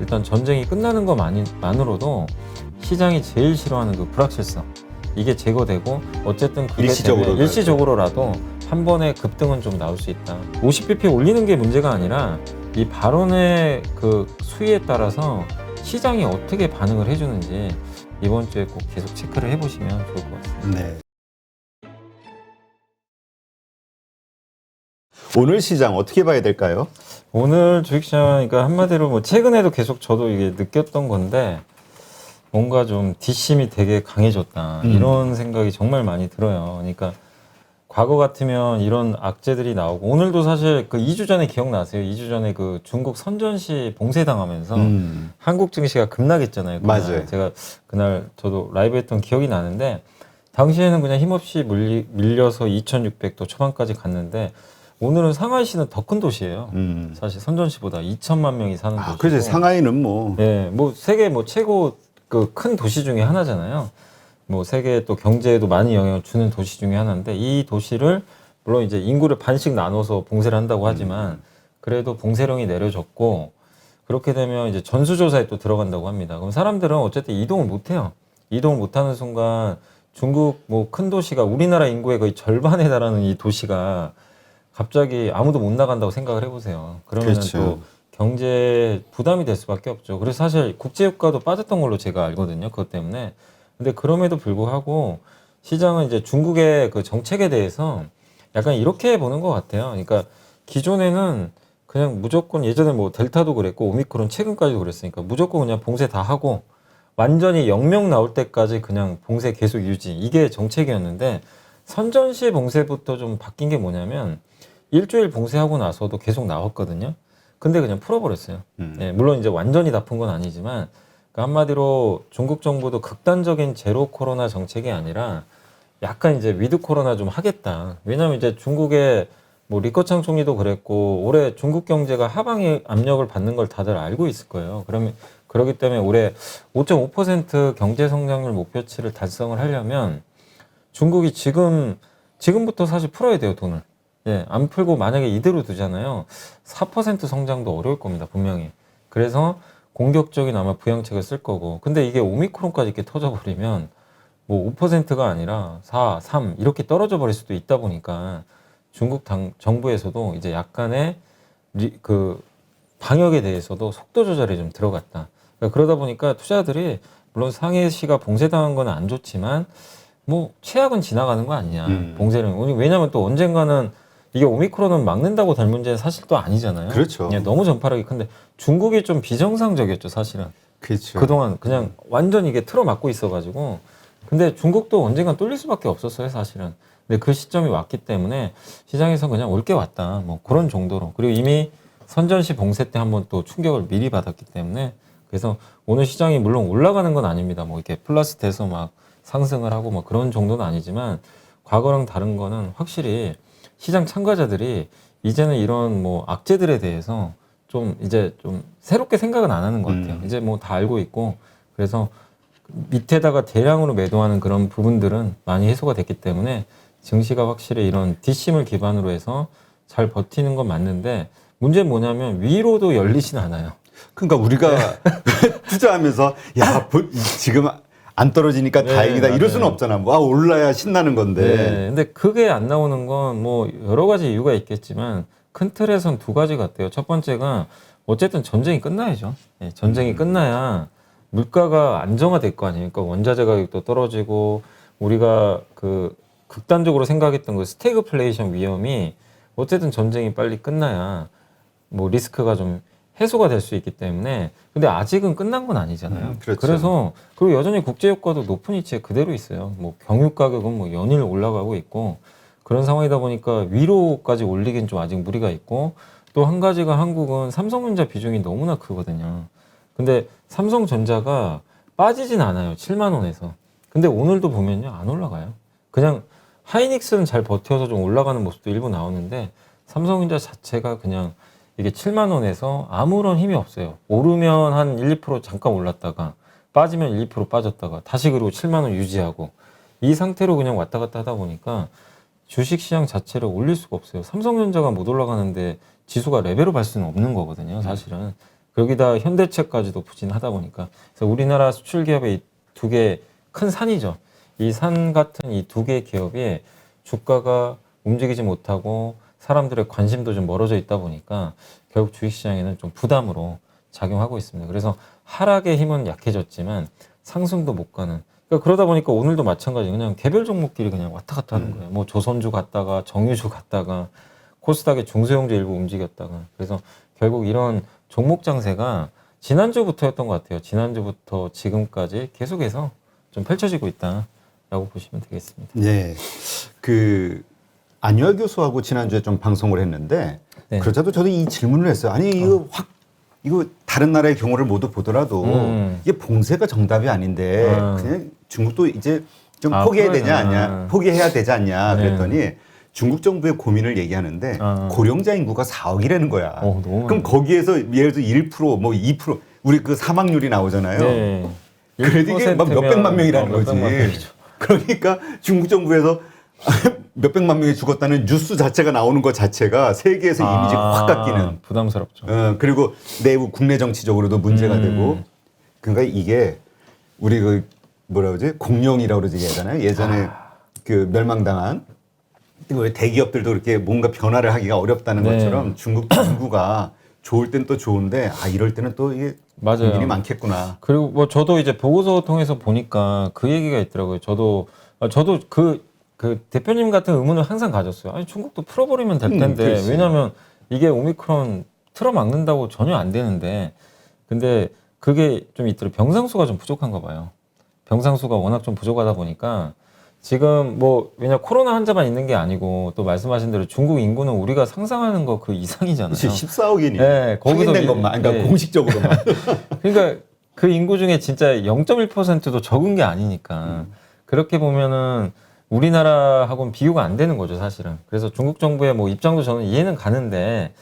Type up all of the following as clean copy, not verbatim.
일단 전쟁이 끝나는 것만으로도 시장이 제일 싫어하는 그 불확실성 이게 제거되고 어쨌든 그게 일시적으로라도 한 번에 급등은 좀 나올 수 있다. 50bp 올리는 게 문제가 아니라 이 발언의 그 수위에 따라서 시장이 어떻게 반응을 해주는지 이번 주에 꼭 계속 체크를 해보시면 좋을 것 같습니다. 네. 오늘 시장 어떻게 봐야 될까요? 오늘 주식시장, 그러니까 한마디로 뭐 최근에도 계속 저도 이게 느꼈던 건데 뭔가 좀 뒷심이 되게 강해졌다 이런 생각이 정말 많이 들어요. 그러니까 과거 같으면 이런 악재들이 나오고 오늘도 사실 그 2주 전에 기억나세요? 2주 전에 그 중국 선전시 봉쇄당하면서 한국 증시가 급락했잖아요. 그날. 맞아요. 제가 그날 저도 라이브 했던 기억이 나는데 당시에는 그냥 힘없이 밀려서 2600도 초반까지 갔는데 오늘은 상하이시는 더 큰 도시예요. 사실 선전시보다 2천만 명이 사는 도시고. 그렇지. 상하이는 뭐. 예, 뭐 세계 뭐 최고 그 큰 도시 중에 하나잖아요. 뭐 세계 또 경제에도 많이 영향을 주는 도시 중에 하나인데 이 도시를 물론 이제 인구를 반씩 나눠서 봉쇄를 한다고 하지만 그래도 봉쇄령이 내려졌고 그렇게 되면 이제 전수조사에 또 들어간다고 합니다. 그럼 사람들은 어쨌든 이동을 못 해요. 이동을 못 하는 순간 중국 뭐 큰 도시가 우리나라 인구의 거의 절반에 달하는 이 도시가 갑자기 아무도 못 나간다고 생각을 해보세요. 그러면 그렇죠. 또 경제 부담이 될 수밖에 없죠. 그래서 사실 국제유가도 빠졌던 걸로 제가 알거든요. 그것 때문에. 근데 그럼에도 불구하고 시장은 이제 중국의 그 정책에 대해서 약간 이렇게 보는 것 같아요. 그러니까 기존에는 그냥 무조건 예전에 뭐 델타도 그랬고 오미크론 최근까지도 그랬으니까 무조건 그냥 봉쇄 다 하고 완전히 0명 나올 때까지 그냥 봉쇄 계속 유지. 이게 정책이었는데 선전시 봉쇄부터 좀 바뀐 게 뭐냐면 일주일 봉쇄하고 나서도 계속 나왔거든요. 근데 그냥 풀어버렸어요. 예, 물론 이제 완전히 다 푼 건 아니지만 그러니까 한마디로 중국 정부도 극단적인 제로 코로나 정책이 아니라 약간 이제 위드 코로나 좀 하겠다. 왜냐하면 이제 중국의 뭐 리커창 총리도 그랬고 올해 중국 경제가 하방의 압력을 받는 걸 다들 알고 있을 거예요. 그러면 그렇기 때문에 올해 5.5% 경제 성장률 목표치를 달성을 하려면 중국이 지금부터 사실 풀어야 돼요, 돈을. 예, 안 풀고 만약에 이대로 두잖아요. 4% 성장도 어려울 겁니다, 분명히. 그래서 공격적인 아마 부양책을 쓸 거고. 근데 이게 오미크론까지 이렇게 터져버리면 뭐 5%가 아니라 4, 3 이렇게 떨어져 버릴 수도 있다 보니까 중국 정부에서도 이제 약간의 그 방역에 대해서도 속도 조절에 좀 들어갔다. 그러다 보니까 투자들이 물론 상해시가 봉쇄당한 건 안 좋지만 뭐 최악은 지나가는 거 아니냐. 봉쇄는. 왜냐하면 또 언젠가는 이게 오미크론은 막는다고 될 문제는 사실 또 아니잖아요. 그렇죠. 예, 너무 전파력이 큰데 중국이 좀 비정상적이었죠, 사실은. 그렇죠. 그동안 그냥 완전 이게 틀어막고 있어가지고. 근데 중국도 언젠간 뚫릴 수밖에 없었어요, 사실은. 근데 그 시점이 왔기 때문에 시장에서 그냥 올 게 왔다. 뭐 그런 정도로. 그리고 이미 선전시 봉쇄 때 한번 또 충격을 미리 받았기 때문에 그래서 오늘 시장이 물론 올라가는 건 아닙니다. 뭐 이렇게 플러스 돼서 막 상승을 하고 뭐 그런 정도는 아니지만 과거랑 다른 거는 확실히 시장 참가자들이 이제는 이런 뭐 악재들에 대해서 좀 이제 좀 새롭게 생각은 안 하는 것 같아요. 이제 뭐 다 알고 있고 그래서 밑에다가 대량으로 매도하는 그런 부분들은 많이 해소가 됐기 때문에 증시가 확실히 이런 뒷심을 기반으로 해서 잘 버티는 건 맞는데 문제는 뭐냐면 위로도 열리진 않아요. 그러니까 우리가 투자하면서 야 지금 안 떨어지니까 네, 다행이다 이럴 맞아요. 수는 없잖아. 와 올라야 신나는 건데. 네, 근데 그게 안 나오는 건 뭐 여러 가지 이유가 있겠지만 큰 틀에선 두 가지 같아요. 첫 번째가 어쨌든 전쟁이 끝나야죠. 네, 전쟁이 끝나야 물가가 안정화될 거 아니에요. 그러니까 원자재 가격도 떨어지고 우리가 그 극단적으로 생각했던 그 스태그플레이션 위험이 어쨌든 전쟁이 빨리 끝나야 뭐 리스크가 좀 해소가 될 수 있기 때문에 근데 아직은 끝난 건 아니잖아요. 그렇죠. 그래서 그리고 여전히 국제유가도 높은 위치에 그대로 있어요. 뭐 경유 가격은 뭐 연일 올라가고 있고 그런 상황이다 보니까 위로까지 올리긴 좀 아직 무리가 있고 또 한 가지가 한국은 삼성전자 비중이 너무나 크거든요. 근데 삼성전자가 빠지진 않아요. 7만 원에서. 근데 오늘도 보면요. 안 올라가요. 그냥 하이닉스는 잘 버텨서 좀 올라가는 모습도 일부 나오는데 삼성전자 자체가 그냥 이게 7만 원에서 아무런 힘이 없어요. 오르면 한 1, 2% 잠깐 올랐다가 빠지면 1, 2% 빠졌다가 다시 그리고 7만 원 유지하고 이 상태로 그냥 왔다 갔다 하다 보니까 주식시장 자체를 올릴 수가 없어요. 삼성전자가 못 올라가는데 지수가 레벨업 할 수는 없는 거거든요. 사실은. 여기다 현대차까지도 부진하다 보니까 그래서 우리나라 수출 기업의 이 두 개 큰 산이죠. 이 산 같은 이 두 개의 기업이 주가가 움직이지 못하고 사람들의 관심도 좀 멀어져 있다 보니까 결국 주식시장에는 좀 부담으로 작용하고 있습니다. 그래서 하락의 힘은 약해졌지만 상승도 못 가는. 그러니까 그러다 보니까 오늘도 마찬가지 그냥 개별 종목끼리 그냥 왔다 갔다 하는 거예요. 뭐 조선주 갔다가 정유주 갔다가 코스닥의 중소형주 일부 움직였다가 그래서 결국 이런 종목 장세가 지난주부터였던 것 같아요. 지난주부터 지금까지 계속해서 좀 펼쳐지고 있다라고 보시면 되겠습니다. 네. 그 안유아 교수하고 지난주에 좀 방송을 했는데 네. 그러자도 저도 이 질문을 했어요. 아니 이거 다른 나라의 경우를 모두 보더라도 이게 봉쇄가 정답이 아닌데 그냥 중국도 이제 좀 포기해야 되냐 아니야? 포기해야 되지 않냐? 그랬더니 중국 정부의 고민을 얘기하는데 고령자 인구가 4억이라는 거야. 그럼 거기에서 예를 들어 1%, 뭐 2% 우리 그 사망률이 나오잖아요. 네. 그래도 이게 막 몇백만 명이라는 거지. 그러니까 중국 정부에서 몇백만 명이 죽었다는 뉴스 자체가 나오는 것 자체가 세계에서 이미지가 확 깎이는. 부담스럽죠. 그리고 내부 국내 정치적으로도 문제가 되고. 그러니까 이게 우리 그 뭐라 그러지? 공룡이라고 그러지 예전에 그 멸망당한 왜 대기업들도 이렇게 뭔가 변화를 하기가 어렵다는 것처럼 중국 정부가 좋을 땐 또 좋은데 이럴 때는 또 이게 맞아요. 일이 많겠구나. 그리고 뭐 저도 이제 보고서 통해서 보니까 그 얘기가 있더라고요. 저도 그 대표님 같은 의문을 항상 가졌어요. 아니 중국도 풀어버리면 될 텐데 왜냐하면 이게 오미크론 틀어막는다고 전혀 안 되는데 근데 그게 좀 있더라고요. 병상수가 좀 부족한가 봐요. 병상수가 워낙 좀 부족하다 보니까 지금 뭐 왜냐 코로나 환자만 있는 게 아니고 또 말씀하신 대로 중국 인구는 우리가 상상하는 거 그 이상이잖아요. 14억이니. 네, 거기서 확인된 것만, 그러니까 공식적으로만. 그러니까 그 인구 중에 진짜 0.1%도 적은 게 아니니까 그렇게 보면은 우리나라하고는 비교가 안 되는 거죠, 사실은. 그래서 중국 정부의 뭐 입장도 저는 이해는 가는데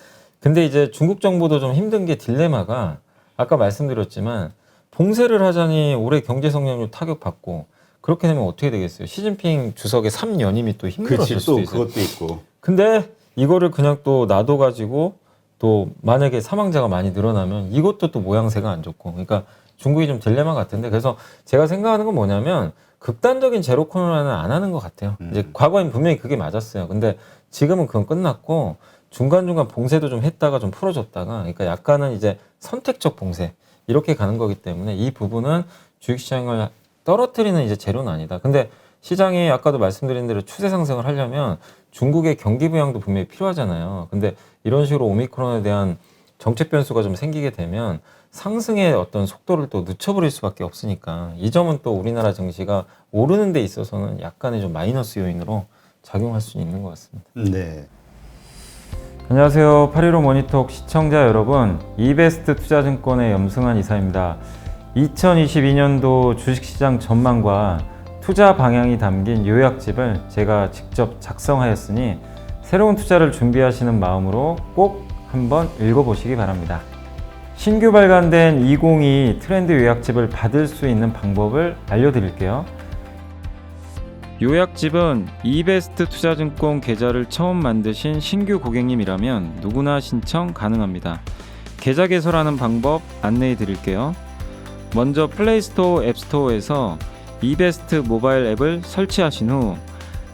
근데 이제 중국 정부도 좀 힘든 게 딜레마가 아까 말씀드렸지만 봉쇄를 하자니 올해 경제 성장률 타격받고 그렇게 되면 어떻게 되겠어요? 시진핑 주석의 3년임이 또 힘들었을 수도 있어요. 그것도 있고. 근데 이거를 그냥 또 놔둬가지고 또 만약에 사망자가 많이 늘어나면 이것도 또 모양새가 안 좋고 그러니까 중국이 좀 딜레마 같은데 그래서 제가 생각하는 건 뭐냐면 극단적인 제로 코로나는 안 하는 것 같아요. 이제 과거엔 분명히 그게 맞았어요. 근데 지금은 그건 끝났고 중간중간 봉쇄도 좀 했다가 좀 풀어줬다가 그러니까 약간은 이제 선택적 봉쇄 이렇게 가는 거기 때문에 이 부분은 주식시장을 떨어뜨리는 이제 재료는 아니다. 근데 시장이 아까도 말씀드린 대로 추세 상승을 하려면 중국의 경기 부양도 분명히 필요하잖아요. 근데 이런 식으로 오미크론에 대한 정책 변수가 좀 생기게 되면 상승의 어떤 속도를 또 늦춰버릴 수밖에 없으니까 이 점은 또 우리나라 증시가 오르는 데 있어서는 약간의 좀 마이너스 요인으로 작용할 수 있는 것 같습니다. 네. 안녕하세요. 815 모니톡 시청자 여러분. 이베스트 투자증권의 염승환 이사입니다. 2022년도 주식시장 전망과 투자 방향이 담긴 요약집을 제가 직접 작성하였으니 새로운 투자를 준비하시는 마음으로 꼭 한번 읽어보시기 바랍니다. 신규 발간된 2022 트렌드 요약집을 받을 수 있는 방법을 알려드릴게요. 요약집은 이베스트 투자증권 계좌를 처음 만드신 신규 고객님이라면 누구나 신청 가능합니다. 계좌 개설하는 방법 안내해 드릴게요. 먼저 플레이스토어, 앱스토어에서 이베스트 모바일 앱을 설치하신 후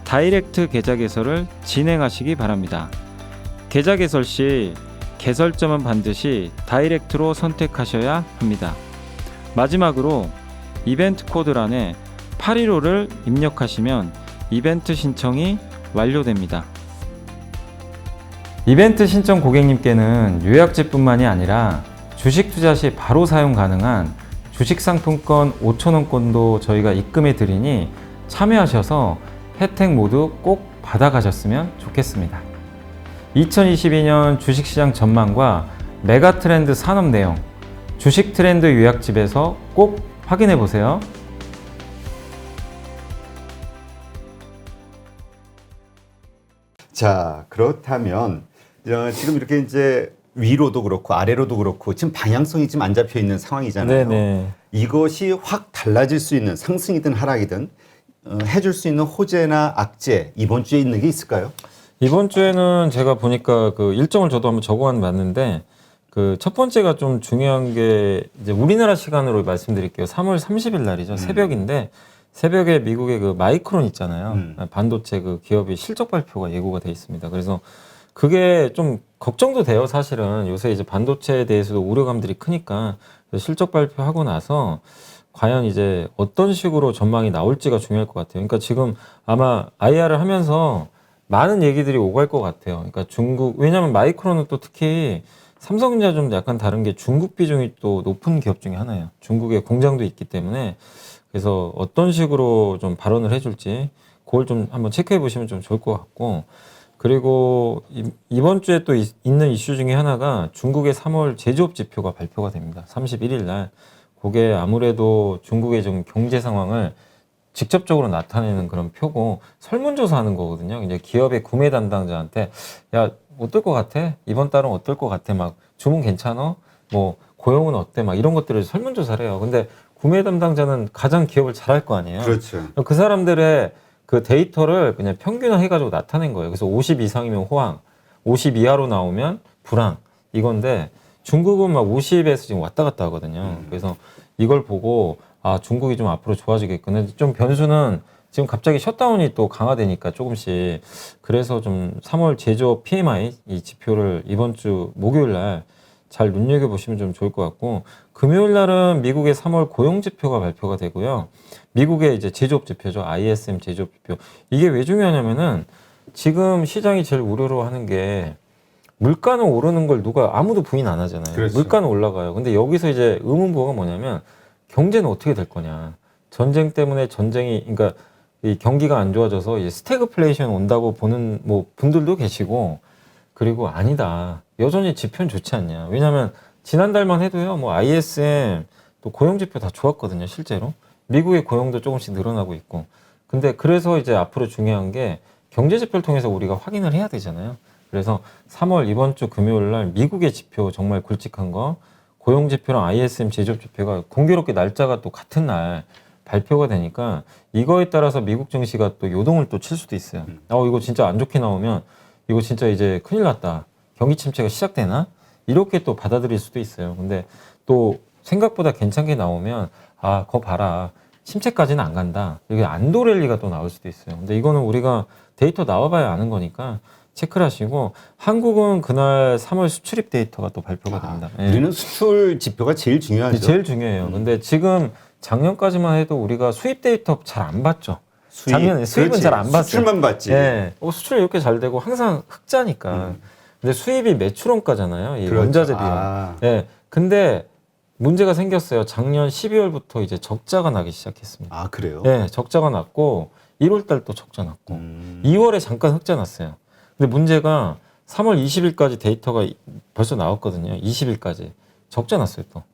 다이렉트 계좌 개설을 진행하시기 바랍니다. 계좌 개설 시 개설점은 반드시 다이렉트로 선택하셔야 합니다. 마지막으로 이벤트 코드란에 815를 입력하시면 이벤트 신청이 완료됩니다. 이벤트 신청 고객님께는 요약집뿐만이 아니라 주식 투자 시 바로 사용 가능한 주식상품권 5,000원권도 저희가 입금해 드리니 참여하셔서 혜택 모두 꼭 받아가셨으면 좋겠습니다. 2022년 주식시장 전망과 메가트렌드 산업 내용, 주식 트렌드 요약집에서 꼭 확인해 보세요. 자, 그렇다면 지금 이렇게 이제 위로도 그렇고 아래로도 그렇고 지금 방향성이 지금 안 잡혀 있는 상황이잖아요. 네네. 이것이 확 달라질 수 있는 상승이든 하락이든 해줄 수 있는 호재나 악재 이번 주에 있는 게 있을까요? 이번 주에는 제가 보니까 그 일정을 저도 한번 적어봤는데 그 첫 번째가 좀 중요한 게 이제 우리나라 시간으로 말씀드릴게요. 3월 30일 날이죠. 새벽인데 새벽에 미국의 그 마이크론 있잖아요. 반도체 그 기업이 실적 발표가 예고가 돼 있습니다. 그래서 그게 좀 걱정도 돼요. 사실은 요새 이제 반도체에 대해서도 우려감들이 크니까 실적 발표하고 나서 과연 이제 어떤 식으로 전망이 나올지가 중요할 것 같아요. 그러니까 지금 아마 IR을 하면서 많은 얘기들이 오갈 것 같아요. 그러니까 중국, 왜냐하면 마이크론은 또 특히 삼성전자 좀 약간 다른 게 중국 비중이 또 높은 기업 중에 하나예요. 중국에 공장도 있기 때문에 그래서 어떤 식으로 좀 발언을 해줄지 그걸 좀 한번 체크해 보시면 좀 좋을 것 같고, 그리고 이번 주에 또 있는 이슈 중에 하나가 중국의 3월 제조업 지표가 발표가 됩니다. 31일 날. 그게 아무래도 중국의 좀 경제 상황을 직접적으로 나타내는 그런 표고 설문조사하는 거거든요. 이제 기업의 구매 담당자한테 야, 어떨 것 같아? 이번 달은 어떨 것 같아? 막 주문 괜찮아? 뭐 고용은 어때? 막 이런 것들을 설문조사를 해요. 근데 구매 담당자는 가장 기업을 잘할 거 아니에요. 그렇죠. 그 사람들의 그 데이터를 그냥 평균화 해가지고 나타낸 거예요. 그래서 50 이상이면 호황, 50 이하로 나오면 불황 이건데 중국은 막 50에서 지금 왔다 갔다 하거든요. 그래서 이걸 보고 아 중국이 좀 앞으로 좋아지겠구나. 좀 변수는 지금 갑자기 셧다운이 또 강화되니까 조금씩 그래서 좀 3월 제조업 PMI 이 지표를 이번 주 목요일 날 잘 눈여겨보시면 좀 좋을 것 같고, 금요일 날은 미국의 3월 고용 지표가 발표가 되고요. 미국의 이제 제조업 지표죠. ISM 제조업 지표. 이게 왜 중요하냐면은 지금 시장이 제일 우려로 하는 게 물가는 오르는 걸 누가 아무도 부인 안 하잖아요. 그렇죠. 물가는 올라가요. 근데 여기서 이제 의문부호가 뭐냐면 경제는 어떻게 될 거냐. 전쟁 때문에 전쟁이, 그러니까 이 경기가 안 좋아져서 이제 스태그플레이션 온다고 보는 뭐 분들도 계시고, 그리고 아니다. 여전히 지표는 좋지 않냐. 왜냐하면 지난달만 해도요, 뭐 ISM 또 고용 지표 다 좋았거든요, 실제로. 미국의 고용도 조금씩 늘어나고 있고. 근데 그래서 이제 앞으로 중요한 게 경제 지표를 통해서 우리가 확인을 해야 되잖아요. 그래서 3월 이번 주 금요일 날 미국의 지표 정말 굵직한 거, 고용 지표랑 ISM 제조업 지표가 공교롭게 날짜가 또 같은 날 발표가 되니까 이거에 따라서 미국 증시가 또 요동을 또 칠 수도 있어요. 이거 진짜 안 좋게 나오면 이거 진짜 이제 큰일 났다. 경기 침체가 시작되나? 이렇게 또 받아들일 수도 있어요. 근데 또 생각보다 괜찮게 나오면 그거 봐라. 침체까지는 안 간다. 이게 안도랠리가 또 나올 수도 있어요. 근데 이거는 우리가 데이터 나와봐야 아는 거니까 체크를 하시고, 한국은 그날 3월 수출입 데이터가 또 발표가 됩니다. 우리는 수출 지표가 제일 중요하죠. 제일 중요해요. 근데 지금 작년까지만 해도 우리가 수입 데이터 잘 안 봤죠. 작년에 수입은 잘 안 봤어요. 수출만 봤지. 예. 수출 이렇게 잘 되고 항상 흑자니까. 근데 수입이 매출원가잖아요. 이 그렇죠. 원자재 비용. 예. 근데 문제가 생겼어요. 작년 12월부터 이제 적자가 나기 시작했습니다. 아, 그래요? 예, 적자가 났고 1월 달 또 적자 났고 2월에 잠깐 흑자 났어요. 근데 문제가 3월 20일까지 데이터가 벌써 나왔거든요. 20일까지 적자 났어요 또.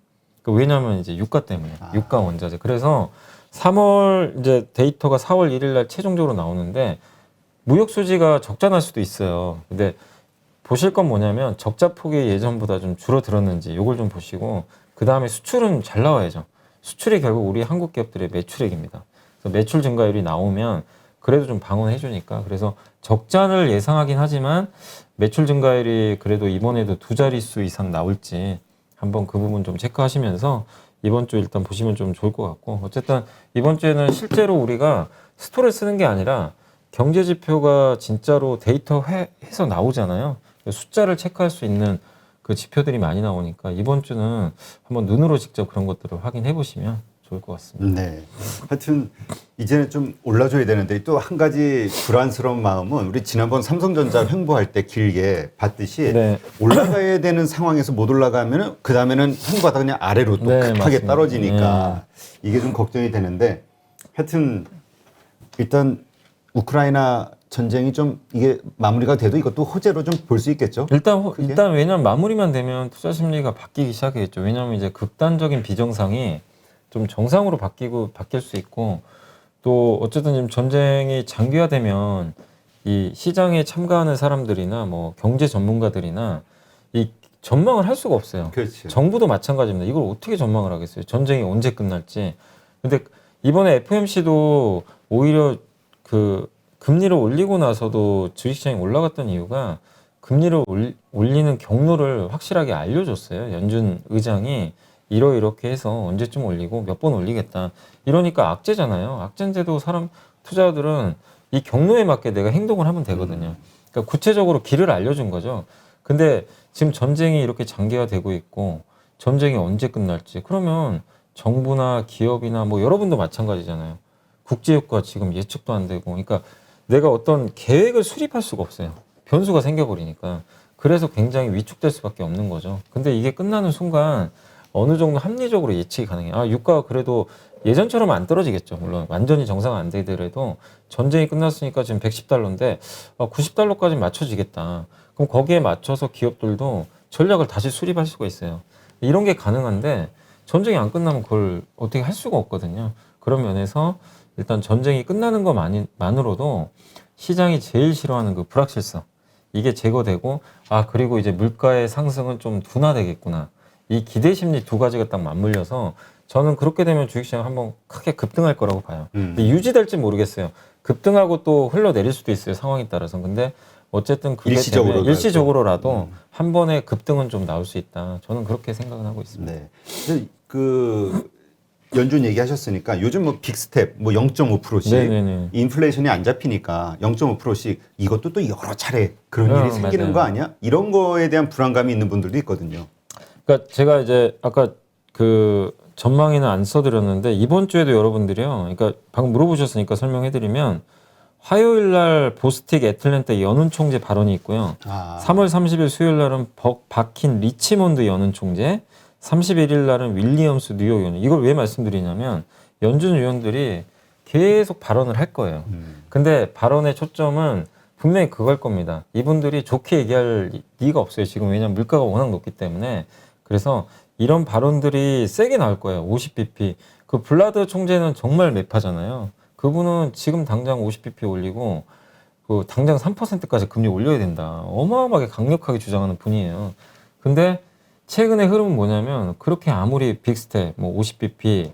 왜냐하면 이제 유가 때문에 유가 원자재. 그래서 3월 이제 데이터가 4월 1일 날 최종적으로 나오는데 무역 수지가 적자 날 수도 있어요. 근데 보실 건 뭐냐면 적자 폭이 예전보다 좀 줄어들었는지 요걸 좀 보시고, 그 다음에 수출은 잘 나와야죠. 수출이 결국 우리 한국 기업들의 매출액입니다. 그래서 매출 증가율이 나오면 그래도 좀 방어해 주니까. 그래서 적자를 예상하긴 하지만 매출 증가율이 그래도 이번에도 두 자릿수 이상 나올지 한번 그 부분 좀 체크하시면서 이번 주 일단 보시면 좀 좋을 것 같고, 어쨌든 이번 주에는 실제로 우리가 스토리를 쓰는 게 아니라 경제 지표가 진짜로 데이터 해서 나오잖아요. 숫자를 체크할 수 있는 그 지표들이 많이 나오니까 이번 주는 한번 눈으로 직접 그런 것들을 확인해 보시면 좋을 것 같습니다. 네. 하여튼 이제는 좀 올라줘야 되는데 또 한 가지 불안스러운 마음은 우리 지난번 삼성전자 횡보할 때 길게 봤듯이 네. 올라가야 되는 상황에서 못 올라가면은 그 다음에는 횡보하다 그냥 아래로 또 네, 급하게 맞습니다. 떨어지니까 이게 좀 걱정이 되는데, 하여튼 일단 우크라이나 전쟁이 좀 이게 마무리가 돼도 이것도 호재로 좀 볼 수 있겠죠? 일단 왜냐면 마무리만 되면 투자 심리가 바뀌기 시작했죠. 왜냐면 이제 극단적인 비정상이 좀 정상으로 바뀔 수 있고, 또 어쨌든 지금 전쟁이 장기화되면 이 시장에 참가하는 사람들이나 뭐 경제 전문가들이나 이 전망을 할 수가 없어요. 그렇죠. 정부도 마찬가지입니다. 이걸 어떻게 전망을 하겠어요? 전쟁이 언제 끝날지. 근데 이번에 FOMC도 오히려 그 금리를 올리고 나서도 주식시장이 올라갔던 이유가 금리를 올리는 경로를 확실하게 알려줬어요. 연준 의장이 이렇게 해서 언제쯤 올리고 몇 번 올리겠다. 이러니까 악재잖아요. 악재인데도 사람 투자자들은 이 경로에 맞게 내가 행동을 하면 되거든요. 그러니까 구체적으로 길을 알려준 거죠. 근데 지금 전쟁이 이렇게 장기화되고 있고 전쟁이 언제 끝날지 그러면 정부나 기업이나 뭐 여러분도 마찬가지잖아요. 국제유가 지금 예측도 안 되고 그러니까 내가 어떤 계획을 수립할 수가 없어요. 변수가 생겨버리니까. 그래서 굉장히 위축될 수밖에 없는 거죠. 근데 이게 끝나는 순간 어느 정도 합리적으로 예측이 가능해요. 아, 유가가 그래도 예전처럼 안 떨어지겠죠. 물론 완전히 정상 안 되더라도 전쟁이 끝났으니까 지금 110달러인데 90달러까지 맞춰지겠다. 그럼 거기에 맞춰서 기업들도 전략을 다시 수립할 수가 있어요. 이런 게 가능한데 전쟁이 안 끝나면 그걸 어떻게 할 수가 없거든요. 그런 면에서 일단 전쟁이 끝나는 것만으로도 시장이 제일 싫어하는 그 불확실성 이게 제거되고 그리고 이제 물가의 상승은 좀 둔화되겠구나. 이 기대 심리 두 가지가 딱 맞물려서 저는 그렇게 되면 주식시장 한번 크게 급등할 거라고 봐요. 근데 유지될지 모르겠어요. 급등하고 또 흘러내릴 수도 있어요. 상황에 따라서. 근데 어쨌든 그게 일시적으로라도 한 번에 급등은 좀 나올 수 있다. 저는 그렇게 생각은 하고 있습니다. 네. 그 연준 얘기하셨으니까 요즘 뭐 빅스텝 뭐 0.5%씩 네네네. 인플레이션이 안 잡히니까 0.5%씩 이것도 또 여러 차례 그런 일이 생기는 맞아요. 거 아니야? 이런 거에 대한 불안감이 있는 분들도 있거든요. 그러니까 제가 이제 아까 그 전망에는 안 써드렸는데 이번 주에도 여러분들이요. 그러니까 방금 물어보셨으니까 설명해드리면 화요일 날 보스틱 애틀랜타 연은 총재 발언이 있고요. 3월 30일 수요일 날은 박힌 리치몬드 연은 총재, 31일 날은 윌리엄스 뉴욕 연은. 이걸 왜 말씀드리냐면 연준 위원들이 계속 발언을 할 거예요. 근데 발언의 초점은 분명히 그걸 겁니다. 이분들이 좋게 얘기할 리가 없어요. 지금 왜냐하면 물가가 워낙 높기 때문에. 그래서 이런 발언들이 세게 나올 거예요. 50bp. 그 블라드 총재는 정말 매파잖아요. 그분은 지금 당장 50bp 올리고 그 당장 3%까지 금리 올려야 된다. 어마어마하게 강력하게 주장하는 분이에요. 근데 최근의 흐름은 뭐냐면 그렇게 아무리 빅스텝 뭐 50bp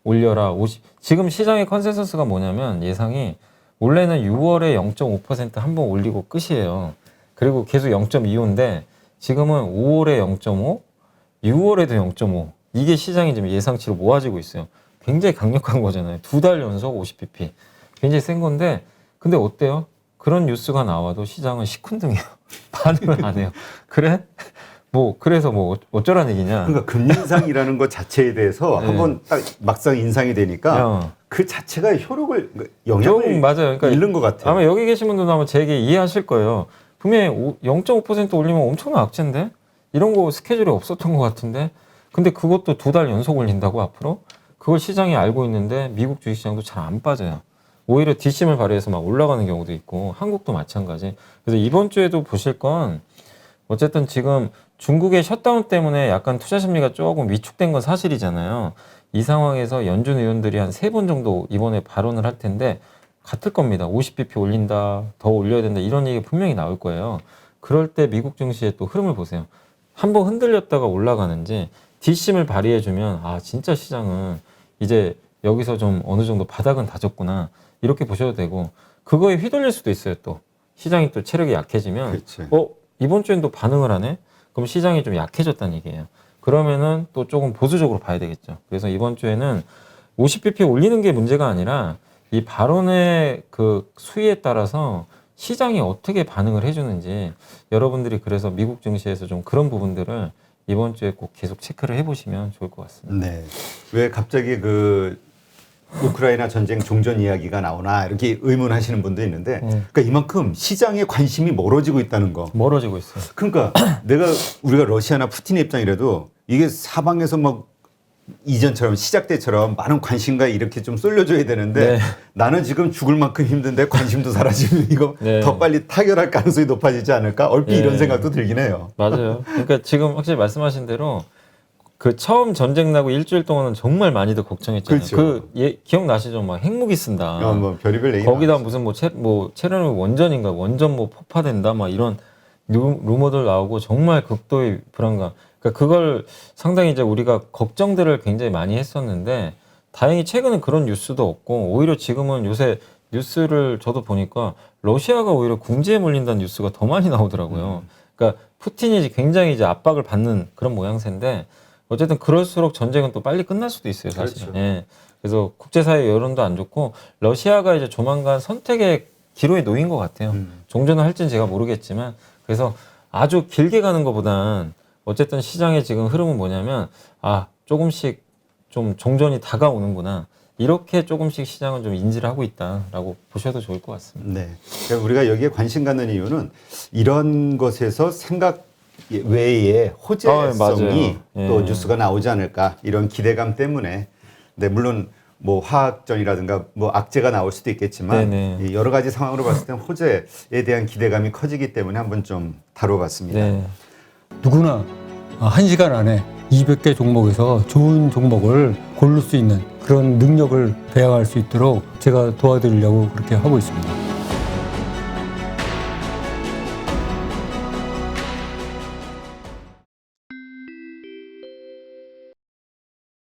올려라. 지금 시장의 컨센서스가 뭐냐면 예상이 원래는 6월에 0.5% 한 번 올리고 끝이에요. 그리고 계속 0.25인데 지금은 5월에 0.5, 6월에도 0.5. 이게 시장이 지금 예상치로 모아지고 있어요. 굉장히 강력한 거잖아요. 2달 연속 50bp. 굉장히 센 건데 근데 어때요? 그런 뉴스가 나와도 시장은 시큰둥해요. 반응을 안 해요. 그래? 그래서 어쩌란 얘기냐. 그러니까 금리 인상이라는 것 자체에 대해서 네. 한번 딱 막상 인상이 되니까 그 자체가 효력을 영향을 맞아요. 그러니까 잃는 것 같아요. 아마 여기 계신 분들도 아마 제 얘기 이해하실 거예요. 분명히 0.5% 올리면 엄청난 악재인데 이런 거 스케줄이 없었던 것 같은데 근데 그것도 2달 연속 올린다고 앞으로? 그걸 시장이 알고 있는데 미국 주식시장도 잘 안 빠져요. 오히려 뒷심을 발휘해서 막 올라가는 경우도 있고 한국도 마찬가지. 그래서 이번 주에도 보실 건 어쨌든 지금 중국의 셧다운 때문에 약간 투자 심리가 조금 위축된 건 사실이잖아요. 이 상황에서 연준 의원들이 한 3번 정도 이번에 발언을 할 텐데 같을 겁니다. 50bp 올린다, 더 올려야 된다 이런 얘기 분명히 나올 거예요. 그럴 때 미국 증시의 또 흐름을 보세요. 한번 흔들렸다가 올라가는지 뒷심을 발휘해주면 진짜 시장은 이제 여기서 좀 어느 정도 바닥은 다졌구나 이렇게 보셔도 되고 그거에 휘둘릴 수도 있어요. 또 시장이 또 체력이 약해지면 그렇지. 이번 주엔 또 반응을 하네? 그럼 시장이 좀 약해졌다는 얘기예요. 그러면은 또 조금 보수적으로 봐야 되겠죠. 그래서 이번 주에는 50bp 올리는 게 문제가 아니라 이 발언의 그 수위에 따라서 시장이 어떻게 반응을 해주는지 여러분들이 그래서 미국 증시에서 좀 그런 부분들을 이번 주에 꼭 계속 체크를 해보시면 좋을 것 같습니다. 네. 왜 갑자기 그 우크라이나 전쟁 종전 이야기가 나오나 이렇게 의문하시는 분도 있는데 그러니까 이만큼 시장의 관심이 멀어지고 있다는 거. 멀어지고 있어요. 그러니까 우리가 러시아나 푸틴의 입장이라도 이게 사방에서 막 이전처럼 시작 때처럼 많은 관심과 이렇게 좀 쏠려줘야 되는데 나는 지금 죽을 만큼 힘든데 관심도 사라지면 이거 더 빨리 타결할 가능성이 높아지지 않을까? 얼핏 이런 생각도 들긴 해요. 맞아요. 그러니까 지금 확실히 말씀하신 대로 그 처음 전쟁 나고 일주일 동안은 정말 많이들 걱정했잖아요. 그렇죠. 기억나시죠? 막 핵무기 쓴다. 뭐 별의별 얘기 거기다 많았죠. 무슨 체르노빌 원전인가 원전 폭파된다 막 이런 루머들 나오고 정말 극도의 불안감. 그러니까 그걸 상당히 이제 우리가 걱정들을 굉장히 많이 했었는데 다행히 최근은 그런 뉴스도 없고 오히려 지금은 요새 뉴스를 저도 보니까 러시아가 오히려 궁지에 몰린다는 뉴스가 더 많이 나오더라고요. 그러니까 푸틴이 굉장히 이제 압박을 받는 그런 모양새인데 어쨌든 그럴수록 전쟁은 또 빨리 끝날 수도 있어요, 사실은. 그렇죠. 예. 그래서 국제사회 여론도 안 좋고 러시아가 이제 조만간 선택의 기로에 놓인 것 같아요. 종전을 할지는 제가 모르겠지만 그래서 아주 길게 가는 것보단 어쨌든 시장의 지금 흐름은 뭐냐면 조금씩 좀 종전이 다가오는구나. 이렇게 조금씩 시장은 좀 인지를 하고 있다라고 보셔도 좋을 것 같습니다. 네. 그러니까 우리가 여기에 관심 갖는 이유는 이런 것에서 생각 외에 호재성이 예. 또 뉴스가 나오지 않을까 이런 기대감 때문에. 네, 물론 뭐 화학전이라든가 뭐 악재가 나올 수도 있겠지만 이 여러 가지 상황으로 봤을 때는 호재에 대한 기대감이 커지기 때문에 한번 좀 다뤄봤습니다. 네. 누구나 1시간 안에 200개 종목에서 좋은 종목을 고를 수 있는 그런 능력을 배양할 수 있도록 제가 도와드리려고 그렇게 하고 있습니다.